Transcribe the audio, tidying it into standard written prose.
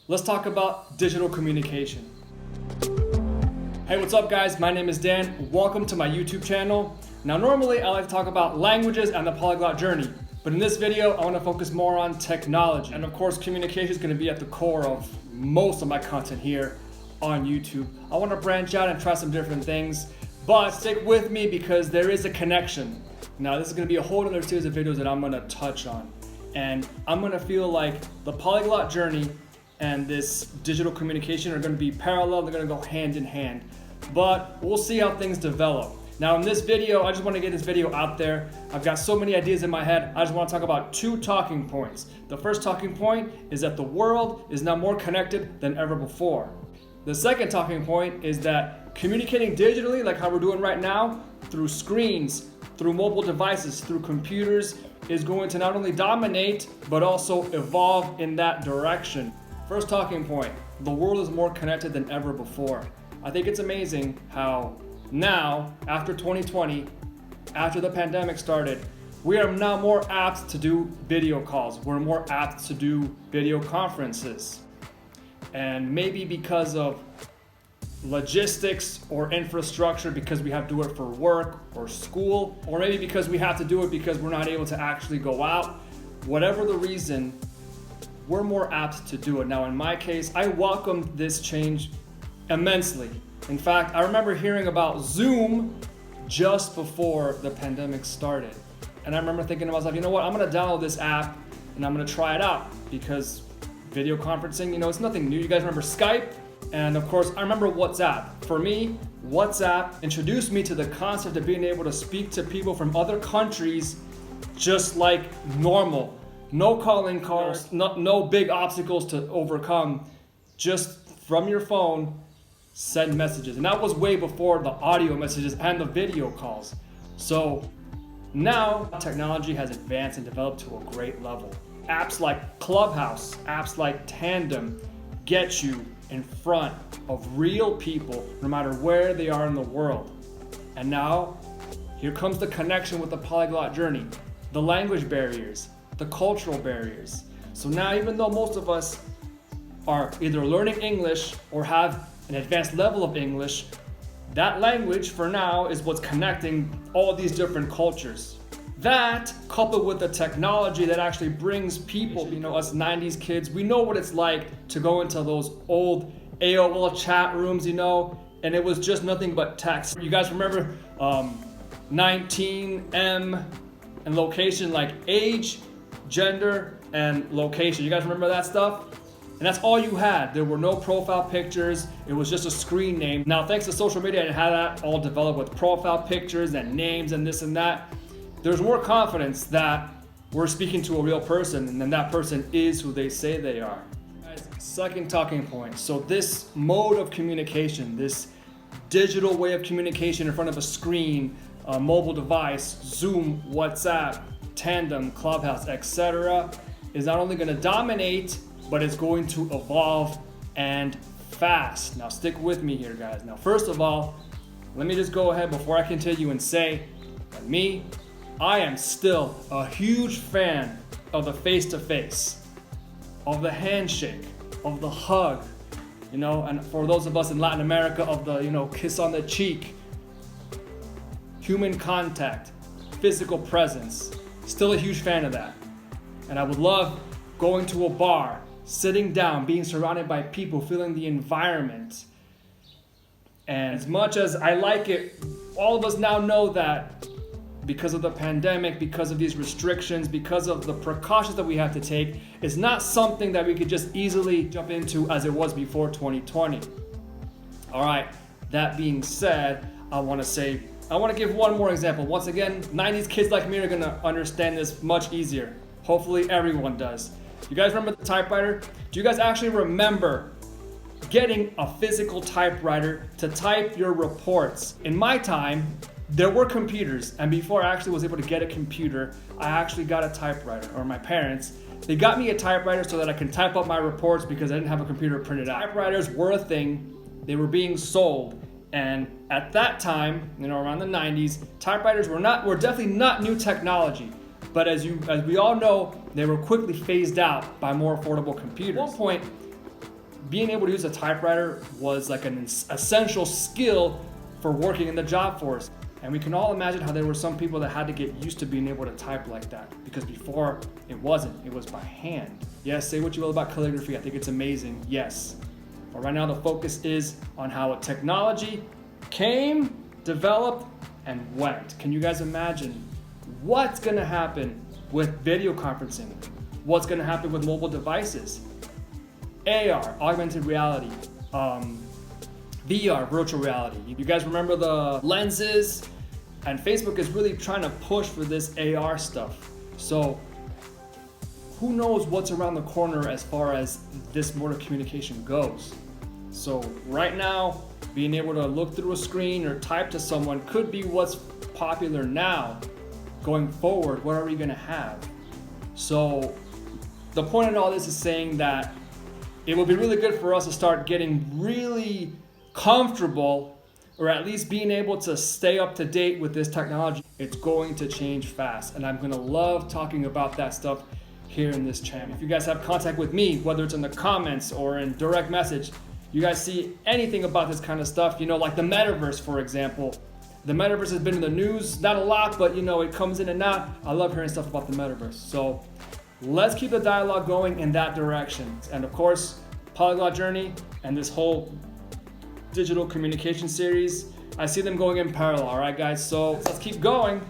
Let's talk about digital communication. Hey, what's up guys? My name is Dan. Welcome to my YouTube channel. Now normally I like to talk about languages and the polyglot journey, but in this video I want to focus more on technology. And of course communication is going to be at the core of most of my content here on YouTube. I want to branch out and try some different things, but stick with me because there is a connection. Now this is going to be a whole other series of videos that I'm going to touch on. And I'm going to feel like the polyglot journey and this digital communication are going to be parallel. They're going to go hand in hand, but we'll see how things develop. Now in this video, I just want to get this video out there. I've got so many ideas in my head. I just want to talk about two talking points. The first talking point is that the world is now more connected than ever before. The second talking point is that communicating digitally, like how we're doing right now, through screens, through mobile devices, through computers, is going to not only dominate, but also evolve in that direction. First talking point, the world is more connected than ever before. I think it's amazing how now, after 2020, after the pandemic started, we are now more apt to do video calls. We're more apt to do video conferences. And maybe because of logistics or infrastructure, because we have to do it for work or school, or maybe because we have to do it because we're not able to actually go out, whatever the reason, we're more apt to do it. Now in my case, I welcomed this change immensely. In fact, I remember hearing about Zoom just before the pandemic started. And I remember thinking to myself, you know what, I'm gonna download this app and I'm gonna try it out because video conferencing, it's nothing new. You guys remember Skype? And of course, I remember WhatsApp. For me, WhatsApp introduced me to the concept of being able to speak to people from other countries just like normal. No calling cards, no big obstacles to overcome. Just from your phone, send messages. And that was way before the audio messages and the video calls. So now technology has advanced and developed to a great level. Apps like Clubhouse, apps like Tandem get you in front of real people no matter where they are in the world. And now here comes the connection with the polyglot journey, the language barriers, the cultural barriers. So now even though most of us are either learning English or have an advanced level of English, that language for now is what's connecting all these different cultures. That, coupled with the technology that actually brings people, us 90s kids, we know what it's like to go into those old AOL chat rooms, and it was just nothing but text. You guys remember 19M and location, like age, gender, and location. You guys remember that stuff? And that's all you had. There were no profile pictures. It was just a screen name. Now, thanks to social media and how that all developed with profile pictures and names and this and that, there's more confidence that we're speaking to a real person and then that person is who they say they are. Guys, second talking point. So this mode of communication, this digital way of communication in front of a screen, a mobile device, Zoom, WhatsApp, Tandem, Clubhouse, etc., is not only going to dominate, but it's going to evolve and fast. Now stick with me here, guys. Now first of all, let me just go ahead before I continue and say that I am still a huge fan of the face-to-face, of the handshake, of the hug, and for those of us in Latin America, of the, kiss on the cheek, human contact, physical presence. Still a huge fan of that. And I would love going to a bar, sitting down, being surrounded by people, feeling the environment. And as much as I like it, all of us now know that because of the pandemic, because of these restrictions, because of the precautions that we have to take, it's not something that we could just easily jump into as it was before 2020. All right, that being said, I want to give one more example. Once again, 90s kids like me are gonna understand this much easier. Hopefully everyone does. You guys remember the typewriter? Do you guys actually remember getting a physical typewriter to type your reports? In my time, there were computers, and before I actually was able to get a computer, I actually got a typewriter, or my parents. They got me a typewriter so that I can type up my reports because I didn't have a computer printed out. Typewriters were a thing. They were being sold. And at that time, around the 90s, typewriters were definitely not new technology. But as we all know, they were quickly phased out by more affordable computers. At one point, being able to use a typewriter was like an essential skill for working in the job force. And we can all imagine how there were some people that had to get used to being able to type like that, because before it wasn't, it was by hand. Yes, say what you will about calligraphy, I think it's amazing, yes. But right now the focus is on how technology came, developed, and went. Can you guys imagine what's gonna happen with video conferencing? What's gonna happen with mobile devices? AR, augmented reality, VR, virtual reality. You guys remember the lenses? And Facebook is really trying to push for this AR stuff. So who knows what's around the corner as far as this mode of communication goes. So right now, being able to look through a screen or type to someone could be what's popular now. Going forward, what are we gonna have? So the point in all this is saying that it will be really good for us to start getting really comfortable, or at least being able to stay up to date with this technology. It's going to change fast, and I'm gonna love talking about that stuff here in this channel. If you guys have contact with me, whether it's in the comments or in direct message, you guys see anything about this kind of stuff, like the metaverse, for example. The metaverse has been in the news, not a lot, but it comes in and out. I love hearing stuff about the metaverse. So let's keep the dialogue going in that direction. And of course, Polyglot Journey and this whole digital communication series, I see them going in parallel, all right guys? So let's keep going.